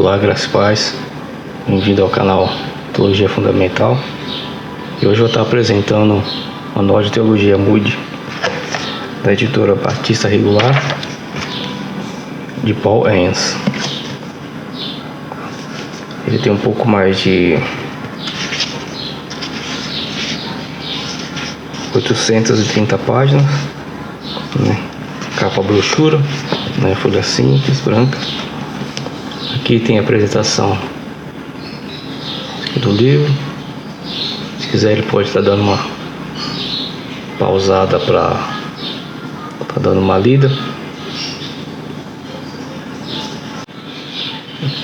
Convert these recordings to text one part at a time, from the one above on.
Olá, graças e paz, bem-vindo ao canal Teologia Fundamental. E hoje eu vou estar apresentando o Manual de Teologia Moody, da editora Batista Regular, de Paul Enns. Ele tem um pouco mais de 830 páginas, né? Capa brochura, né? Folha simples, branca. Aqui tem a apresentação do livro. Se quiser, ele pode estar dando uma pausada para dando uma lida.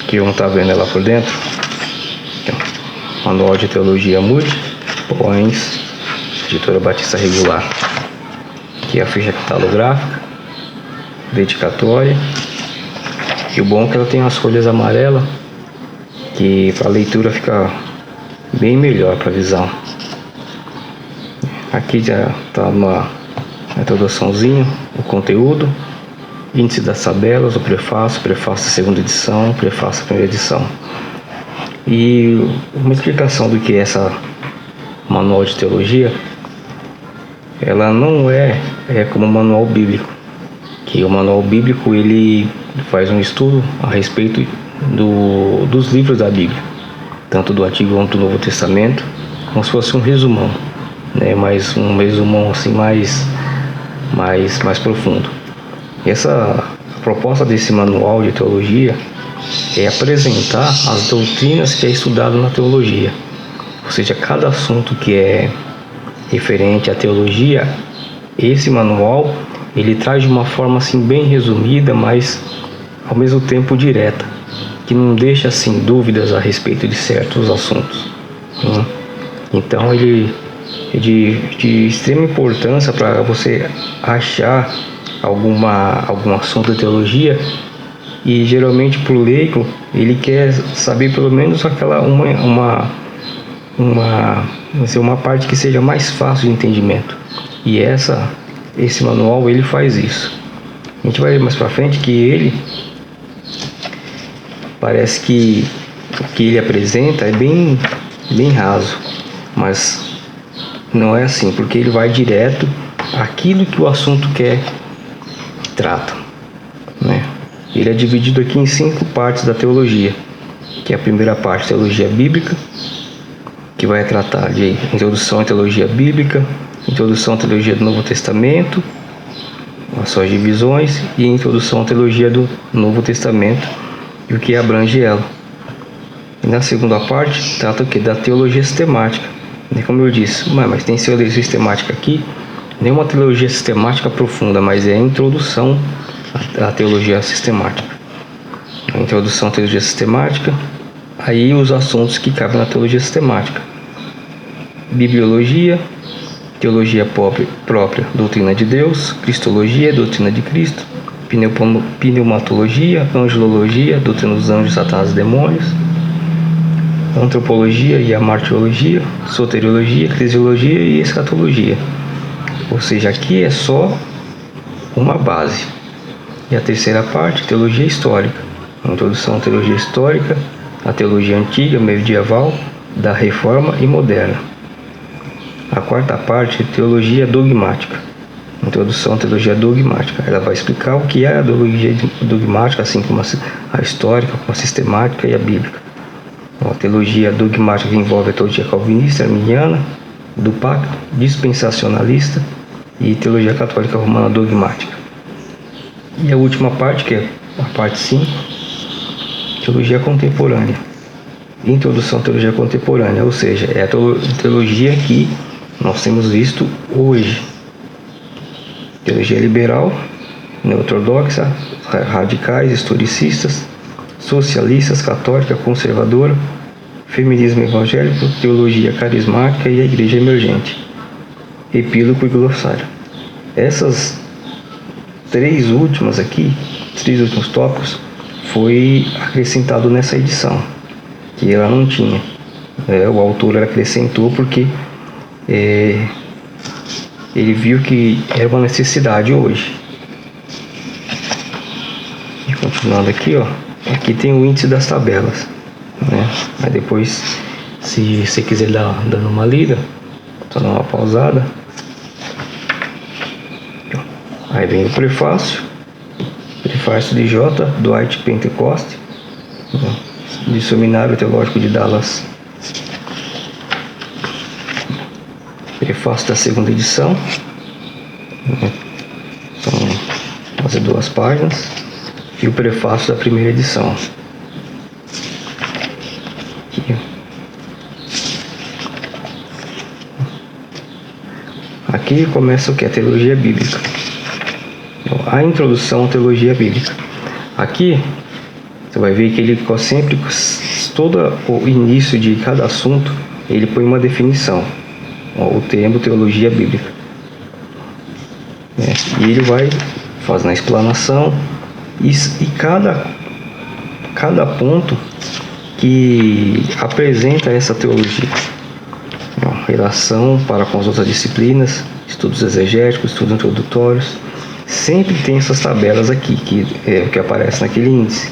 Aqui vamos estar vendo ela por dentro. Manual de Teologia Moody, Paul Enns, editora Batista Regular. Aqui a ficha catalográfica, dedicatória. E o bom é que ela tem as folhas amarelas, que para a leitura fica bem melhor para a visão. Aqui já está uma introduçãozinha, o conteúdo, índice das tabelas, o prefácio da segunda edição, prefácio da primeira edição. E uma explicação do que é essa manual de teologia. Ela não é como um manual bíblico, que o manual bíblico ele faz um estudo a respeito dos livros da Bíblia, tanto do Antigo quanto do Novo Testamento, como se fosse um resumão, né? Mas um resumão assim mais profundo. A proposta desse manual de teologia é apresentar as doutrinas que é estudado na teologia, ou seja, cada assunto que é referente à teologia, esse manual ele traz de uma forma assim bem resumida, mas ao mesmo tempo direta, que não deixa assim dúvidas a respeito de certos assuntos, né? Então ele é de extrema importância para você achar algum assunto de teologia. E geralmente para o leigo ele quer saber pelo menos aquela uma parte que seja mais fácil de entendimento. E esse manual ele faz isso. A gente vai ver mais para frente que ele parece que o que ele apresenta é bem raso, mas não é assim, porque ele vai direto àquilo que o assunto trata, né? Ele é dividido aqui em 5 partes da teologia, que é a primeira parte, teologia bíblica, que vai tratar de introdução à teologia bíblica, introdução à teologia do Novo Testamento, as suas divisões, e introdução à teologia do Novo Testamento e o que abrange ela. E na segunda parte trata o que? Da teologia sistemática. E como eu disse, mas tem teologia sistemática aqui, nem uma teologia sistemática profunda, mas é a introdução à teologia sistemática. A introdução à teologia sistemática, aí os assuntos que cabem na teologia sistemática: bibliologia, teologia própria, doutrina de Deus; cristologia, doutrina de Cristo; pneumatologia, angelologia, doutrina dos anjos, Satanás e demônios; antropologia e amartiologia; soteriologia, eclesiologia e escatologia. Ou seja, aqui é só uma base. E a terceira parte, teologia histórica, a introdução à teologia histórica, a teologia antiga, medieval, da reforma e moderna. A quarta parte, teologia dogmática, introdução à teologia dogmática. Ela vai explicar o que é a teologia dogmática, assim como a histórica, como a sistemática e a bíblica. A teologia dogmática envolve a teologia calvinista, arminiana, do pacto, dispensacionalista e teologia católica romana dogmática. E a última parte, que é a parte 5, teologia contemporânea, introdução à teologia contemporânea, ou seja, é a teologia que nós temos visto hoje: teologia liberal, neortodoxa, radicais, historicistas, socialistas, católica, conservadora, feminismo evangélico, teologia carismática e a igreja emergente, epílogo e glossário. Essas três últimos tópicos foi acrescentado nessa edição, que ela não tinha. O autor acrescentou porque ele viu que era uma necessidade hoje. E continuando aqui, Aqui tem o índice das tabelas, né? Aí depois, se você quiser dando uma lida, só dar uma pausada. Aí vem o prefácio de J. Dwight Pentecost, de Seminário Teológico de Dallas. Prefácio da segunda edição, são quase 2 páginas, e o prefácio da primeira edição. Aqui começa o que? A teologia bíblica. A introdução à teologia bíblica. Aqui você vai ver que ele sempre, todo o início de cada assunto, ele põe uma definição, o termo teologia bíblica. E ele vai fazendo a explanação e cada ponto que apresenta essa teologia. Relação para com as outras disciplinas, estudos exegéticos, estudos introdutórios. Sempre tem essas tabelas aqui, que é o que aparece naquele índice,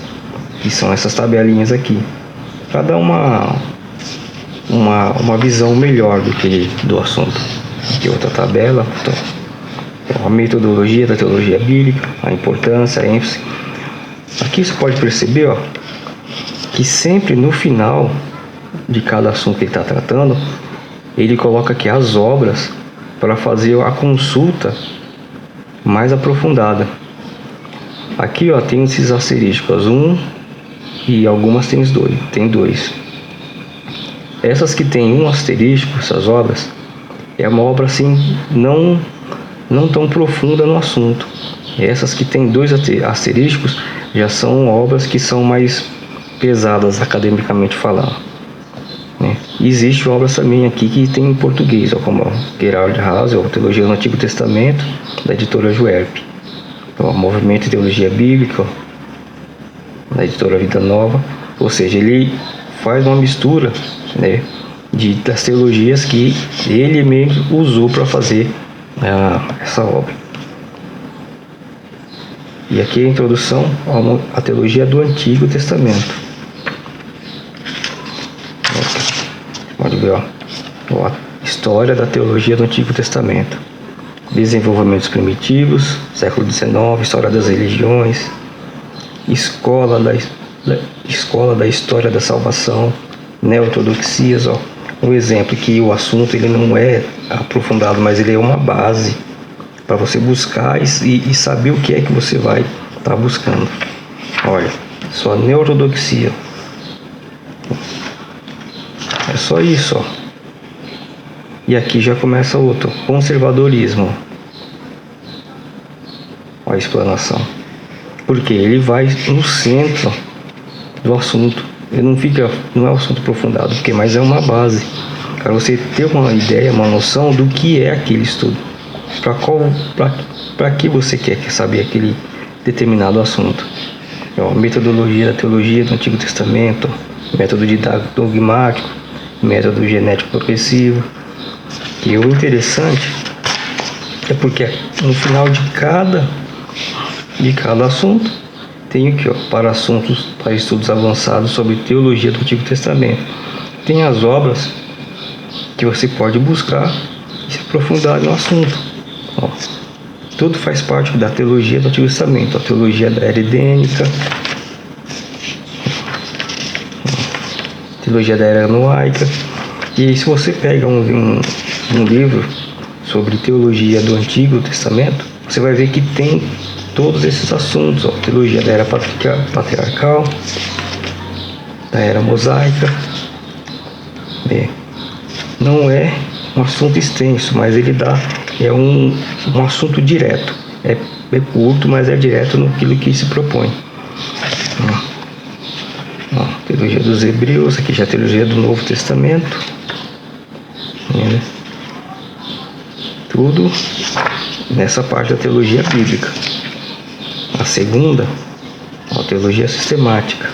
que são essas tabelinhas aqui, para dar uma visão melhor do assunto. Aqui outra tabela, então, a metodologia da teologia bíblica, a importância, a ênfase. Aqui você pode perceber, que sempre no final de cada assunto que ele está tratando, ele coloca aqui as obras para fazer a consulta mais aprofundada. Aqui tem esses asterísticos, e algumas tem dois. Essas que tem um asterisco, essas obras, é uma obra assim não tão profunda no assunto. Essas que tem 2 asteriscos já são obras que são mais pesadas academicamente falando. Existem obras também aqui que tem em português, como Gerhard Hasel, Teologia do Antigo Testamento, da editora Juerp. Então, Movimento de Teologia Bíblica, da editora Vida Nova. Ou seja, ele faz uma mistura, das teologias que ele mesmo usou para fazer essa obra. E aqui a introdução à teologia do Antigo Testamento. Pode ver, a história da teologia do Antigo Testamento. Desenvolvimentos primitivos, século XIX, história das religiões, escola da história da salvação, neo-ortodoxias. Um exemplo que o assunto ele não é aprofundado, mas ele é uma base para você buscar e saber o que é que você vai estar buscando. Olha, só neo-ortodoxia. É só isso, E aqui já começa outro, conservadorismo. Olha a explanação. Porque ele vai no centro do assunto. Ele não é um assunto aprofundado, mas é uma base para você ter uma ideia, uma noção do que é aquele estudo. Para que você quer saber aquele determinado assunto. Metodologia da teologia do Antigo Testamento, método didático dogmático, método genético progressivo. E o interessante é porque no final de cada assunto tem aqui, para estudos avançados sobre teologia do Antigo Testamento. Tem as obras que você pode buscar e se aprofundar no assunto. Tudo faz parte da teologia do Antigo Testamento, a teologia da era edênica, teologia da era noaica. E se você pega um livro sobre teologia do Antigo Testamento, você vai ver que tem todos esses assuntos, teologia da era patriarcal, da era mosaica. Não é um assunto extenso, mas ele é um assunto direto. É curto, mas é direto naquilo que se propõe. Teologia dos Hebreus, aqui já a teologia do Novo Testamento. Tudo nessa parte da teologia bíblica. A segunda, a teologia sistemática.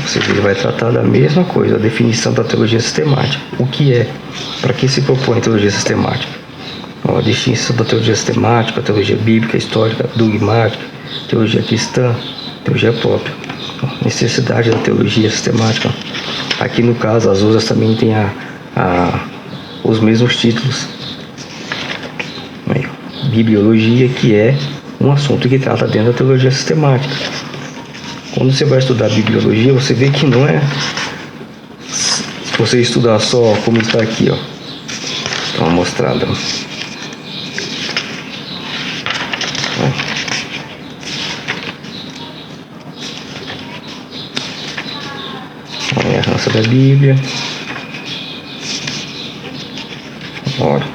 Ou seja, ele vai tratar da mesma coisa, a definição da teologia sistemática. O que é? Para que se propõe a teologia sistemática? A distinção da teologia sistemática, a teologia bíblica, histórica, dogmática, teologia cristã, teologia própria. Necessidade da teologia sistemática. Aqui no caso, as outras também têm os mesmos títulos. Bibliologia, que é um assunto que trata dentro da teologia sistemática. Quando você vai estudar bibliologia, você vê que não é você estudar só como está aqui, ó. Dá uma mostrada. Olha a raça da Bíblia. Olha.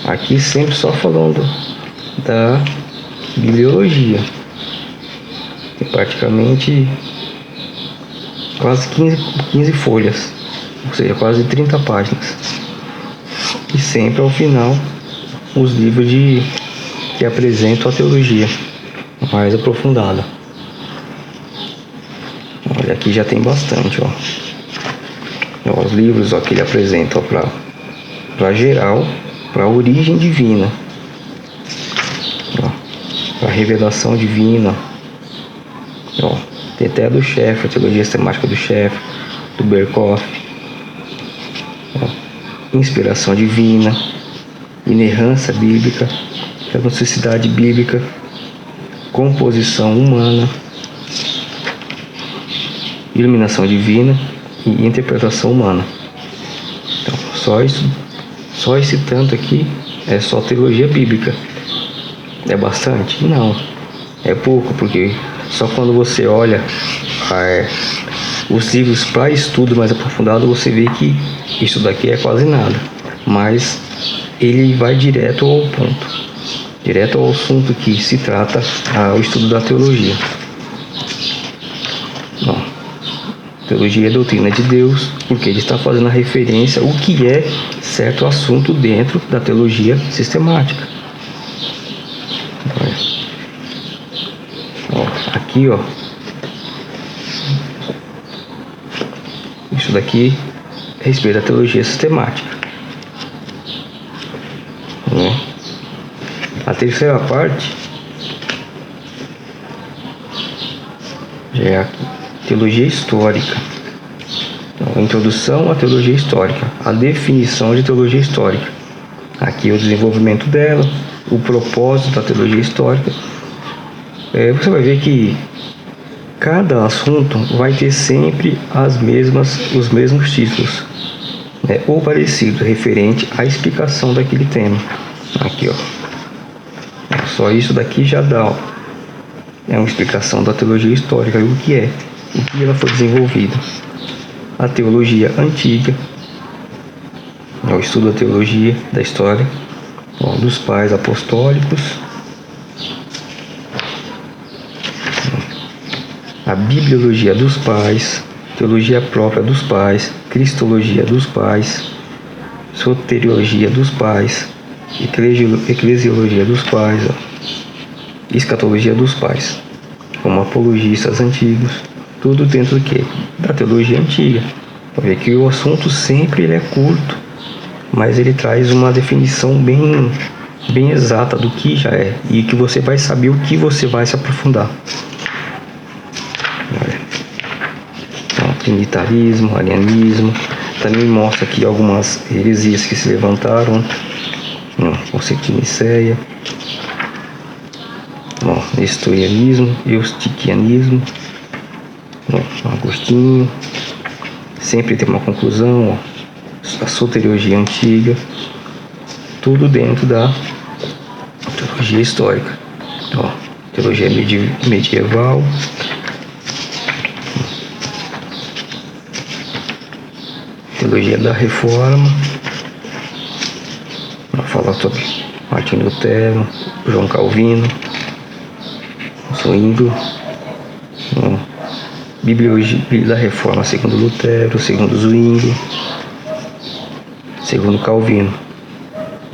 Aqui sempre só falando da bibliologia. Tem praticamente quase 15 folhas, ou seja, quase 30 páginas. E sempre ao final os livros que apresentam a teologia mais aprofundada. Olha, aqui já tem bastante, ó. Os livros, ó, que ele apresenta para geral, para a origem divina, para a revelação divina. Ó, tem até do Schaeffer, a teologia sistemática do Schaeffer, do Berkhoff. Inspiração divina, inerrância bíblica, canonicidade bíblica, composição humana, iluminação divina e interpretação humana. Então, só esse tanto aqui é só teologia bíblica. É bastante? Não, é pouco, porque só quando você olha os livros para estudo mais aprofundado, você vê que isso daqui é quase nada, mas ele vai direto ao ponto, direto ao assunto que se trata o estudo da teologia. Bom, teologia é a doutrina de Deus, porque ele está fazendo a referência ao que é certo assunto dentro da teologia sistemática. Aqui, ó, isso daqui é a respeito da teologia sistemática. A terceira parte já é a teologia histórica. Então, a introdução à teologia histórica, a definição de teologia histórica. Aqui é o desenvolvimento dela, o propósito da teologia histórica. Você vai ver que cada assunto vai ter sempre os mesmos títulos, né, ou parecidos, referente à explicação daquele tema. Aqui, ó, só isso daqui já dá, ó, é uma explicação da teologia histórica, o que ela foi desenvolvida. A teologia antiga, o estudo da teologia, da história, ó, dos pais apostólicos. A bibliologia dos pais, teologia própria dos pais, cristologia dos pais, soteriologia dos pais, eclesiologia dos pais, escatologia dos pais, como apologistas antigos, tudo dentro do que? Da teologia antiga. Para ver que o assunto sempre ele é curto, mas ele traz uma definição bem exata do que já é, e que você vai saber o que você vai se aprofundar. Então, trinitarismo, arianismo, também mostra aqui algumas heresias que se levantaram, conceito de Nicéia, nestorianismo, eustiquianismo, Agostinho, sempre tem uma conclusão, a soteriologia antiga, tudo dentro da teologia histórica, teologia medieval, teologia da Reforma, fala sobre Martinho Lutero, João Calvino, Zwinglio, Bibliologia da Reforma segundo Lutero, segundo Zwinglio, segundo Calvino,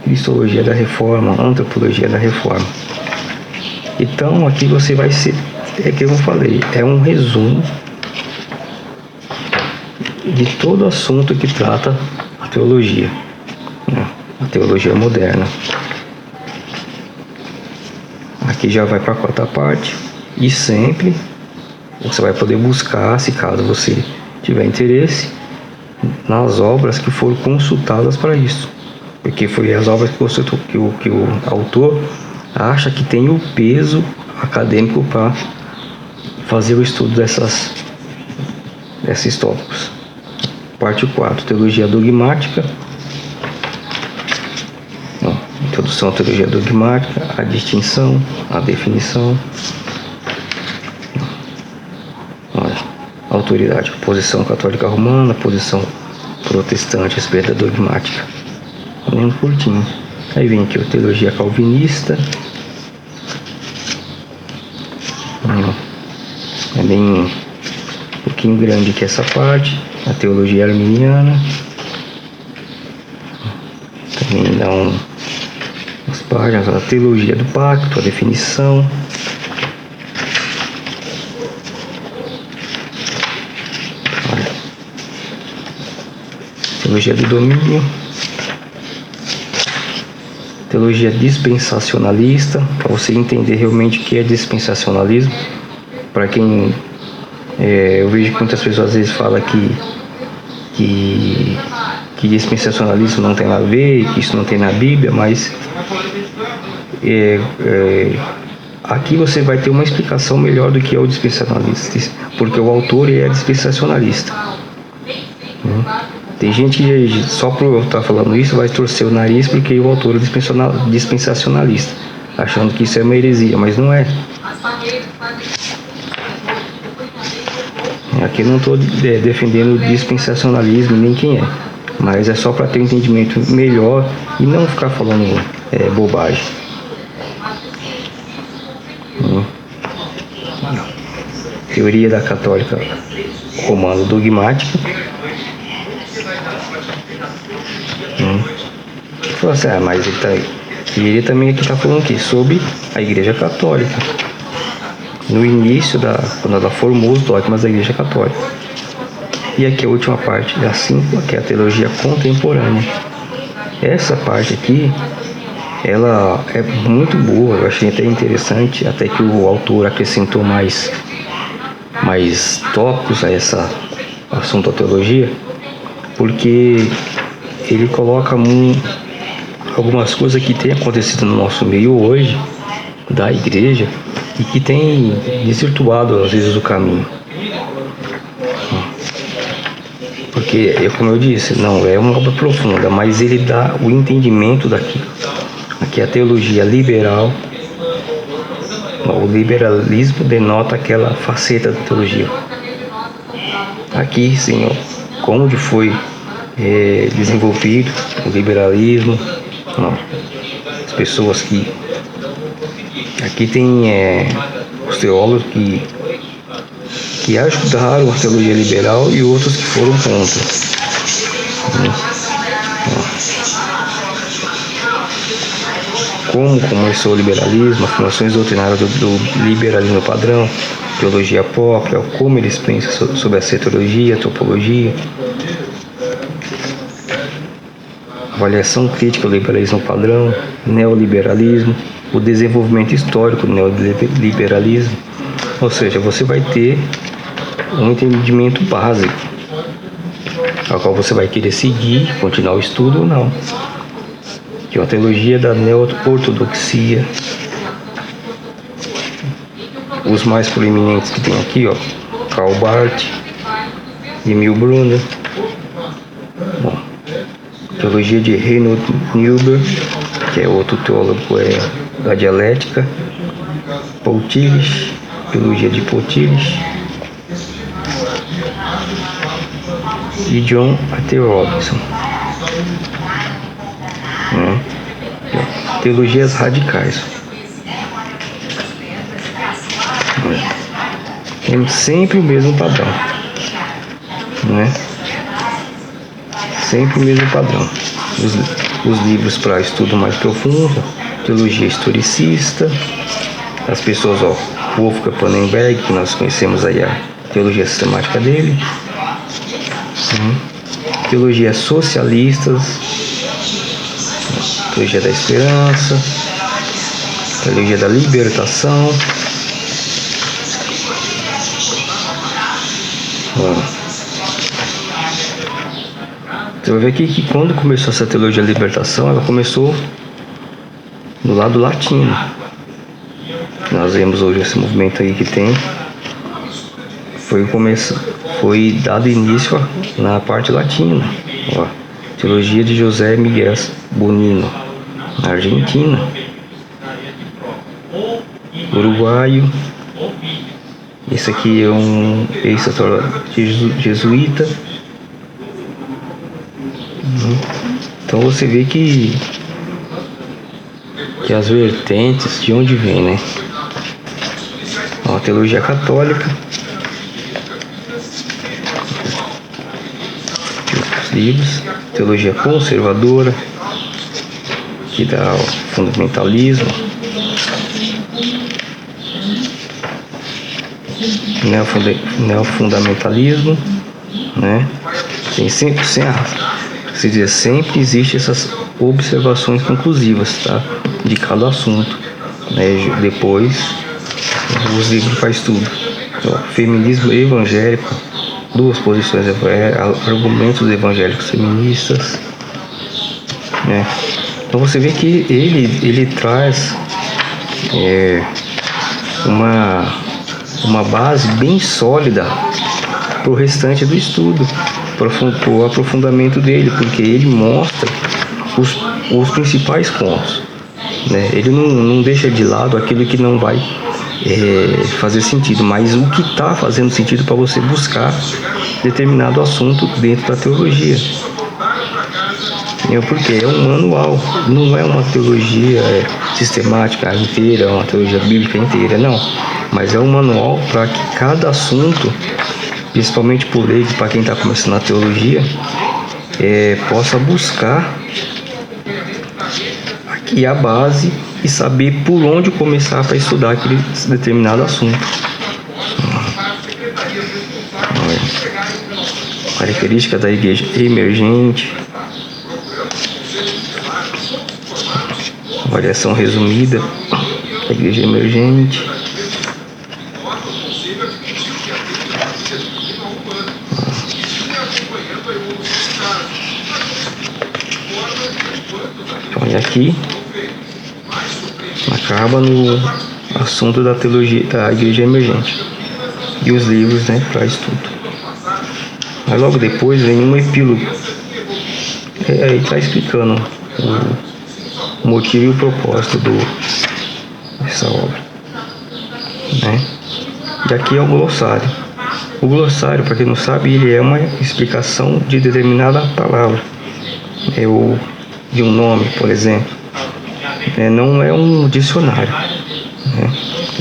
Cristologia da Reforma, Antropologia da Reforma. Então aqui você vai ser, que eu falei, é um resumo de todo assunto que trata a teologia moderna. Aqui já vai para a quarta parte. E sempre você vai poder buscar, se caso você tiver interesse, nas obras que foram consultadas para isso. Porque foi as obras que o autor acha que tem o peso acadêmico para fazer o estudo desses tópicos. Parte 4, teologia dogmática. Introdução à teologia dogmática, a distinção, a definição. Autoridade, posição católica romana, posição protestante a respeito da dogmática. Lendo curtinho. Aí vem aqui a teologia calvinista. É bem um pouquinho grande aqui essa parte. A teologia arminiana. Também dá umas páginas. A teologia do pacto, a definição. Teologia do domínio, teologia dispensacionalista, para você entender realmente o que é dispensacionalismo. Para quem eu vejo que muitas pessoas às vezes falam que dispensacionalismo não tem nada a ver, que isso não tem na Bíblia, mas aqui você vai ter uma explicação melhor do que é o dispensacionalista, porque o autor é dispensacionalista. Tem gente que só por eu estar falando isso vai torcer o nariz porque o autor é dispensacionalista, achando que isso é uma heresia, mas não é. Aqui eu não estou defendendo o dispensacionalismo nem quem é, mas é só para ter um entendimento melhor e não ficar falando bobagem. Teoria da Católica Romana Dogmática. Falou assim, mas ele também aqui está falando aqui sobre a Igreja Católica. No início, quando ela formou os dogmas da Igreja Católica. E aqui a última parte, da 5, que é a teologia contemporânea. Essa parte aqui, ela é muito boa, eu achei até interessante, até que o autor acrescentou mais tópicos a esse assunto da teologia, porque ele coloca algumas coisas que tem acontecido no nosso meio hoje, da igreja, e que tem desvirtuado às vezes o caminho. Porque, como eu disse, não é uma obra profunda, mas ele dá o entendimento daquilo. Aqui a teologia liberal, o liberalismo denota aquela faceta da teologia. Aqui, sim, como foi desenvolvido o liberalismo, as pessoas que aqui tem os teólogos que ajudaram a teologia liberal e outros que foram contra. Como começou o liberalismo, as formações doutrinárias do liberalismo padrão, teologia própria, como eles pensam sobre essa teologia, topologia, avaliação crítica do liberalismo padrão, neoliberalismo, o desenvolvimento histórico do neoliberalismo. Ou seja, você vai ter um entendimento básico, ao qual você vai querer seguir, continuar o estudo ou não. Que é a teologia da neo-ortodoxia. Os mais proeminentes que tem aqui, Karl Barth, Emil Brunner. Teologia de Reinhold Niebuhr, que é outro teólogo da dialética. Paul Tillich, teologia de Paul Tillich. E John A.T. Robinson. Teologias radicais. É sempre o mesmo padrão, né? Sempre o mesmo padrão. Os livros para estudo mais profundo, teologia historicista, as pessoas, Wolfgang Pannenberg, que nós conhecemos aí a teologia sistemática dele, teologias socialistas, teologia da esperança, Teologia da libertação. Você vai ver aqui que quando começou essa teologia da libertação, ela começou no lado latino. Nós vemos hoje esse movimento aí que tem. Foi dado início na parte latina. Teologia de José Miguel Bonino, na Argentina. Uruguaio. Esse aqui é um jesuíta. Então você vê que as vertentes de onde vem, né? A teologia católica, os livros, teologia conservadora, que dá o fundamentalismo, neofundamentalismo, né? Tem sempre existe essas observações conclusivas, tá? De cada assunto, né? Depois os livros faz tudo. Então, feminismo evangélico, duas posições, argumentos evangélicos feministas, né? Então você vê que ele traz uma base bem sólida para o restante do estudo, para o aprofundamento dele, porque ele mostra os principais pontos, né? Ele não deixa de lado aquilo que não vai fazer sentido, mas o que está fazendo sentido para você buscar determinado assunto dentro da teologia. Porque é um manual, não é uma teologia sistemática inteira, uma teologia bíblica inteira, não. Mas é um manual para que cada assunto, principalmente por leigo, para quem está começando a teologia, possa buscar aqui a base e saber por onde começar para estudar aquele determinado assunto. Característica da igreja emergente. Avaliação resumida da igreja emergente. Então, e aqui acaba no assunto da teologia da igreja emergente e os livros, né, para estudo. Aí logo depois vem um epílogo. Aí está explicando o motivo e o propósito dessa obra, né? E aqui é o glossário. O glossário, para quem não sabe, ele é uma explicação de determinada palavra, ou de um nome, por exemplo. Não é um dicionário, né?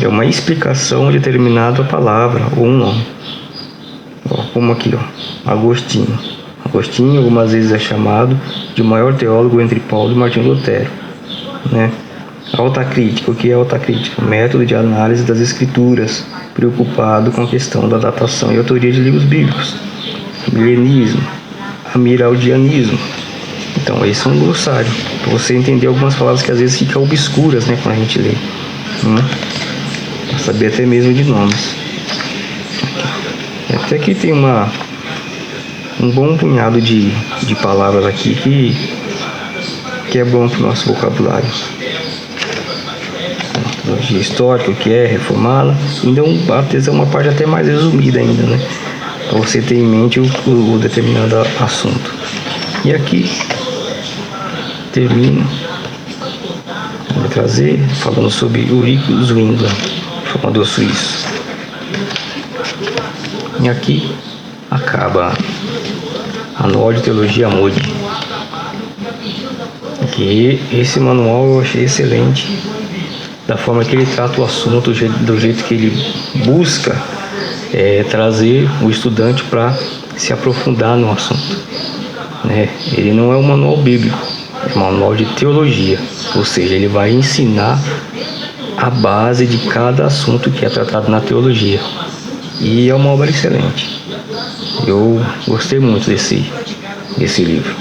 É uma explicação de determinada palavra ou um nome. Como aqui, Agostinho. Agostinho algumas vezes é chamado de o maior teólogo entre Paulo e Martinho Lutero, né? Alta crítica. O que é alta crítica? Método de análise das escrituras, preocupado com a questão da datação e autoria de livros bíblicos. Milenismo, amiraldianismo. Então esse é um glossário, para você entender algumas palavras que às vezes ficam obscuras, né, quando a gente lê, para saber até mesmo de nomes. Até que tem um bom punhado de palavras aqui que é bom para o nosso vocabulário. Teologia histórica, o que é reformada, então é uma parte até mais resumida ainda, né, para você ter em mente o determinado assunto. E aqui termino de trazer falando sobre Ulrich Zwingli, formador suíço. E aqui acaba Manual de Teologia Moody. Que esse manual eu achei excelente, da forma que ele trata o assunto, do jeito que ele busca trazer o estudante para se aprofundar no assunto, né? Ele não é um manual bíblico, é um manual de teologia, ou seja, ele vai ensinar a base de cada assunto que é tratado na teologia, e é uma obra excelente. Eu gostei muito desse livro.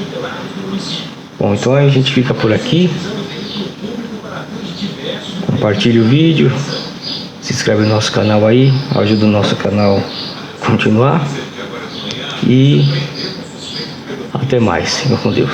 Bom, então a gente fica por aqui. compartilhe o vídeo, se inscreve no nosso canal aí, ajuda o nosso canal a continuar. E até mais. Fica com Deus.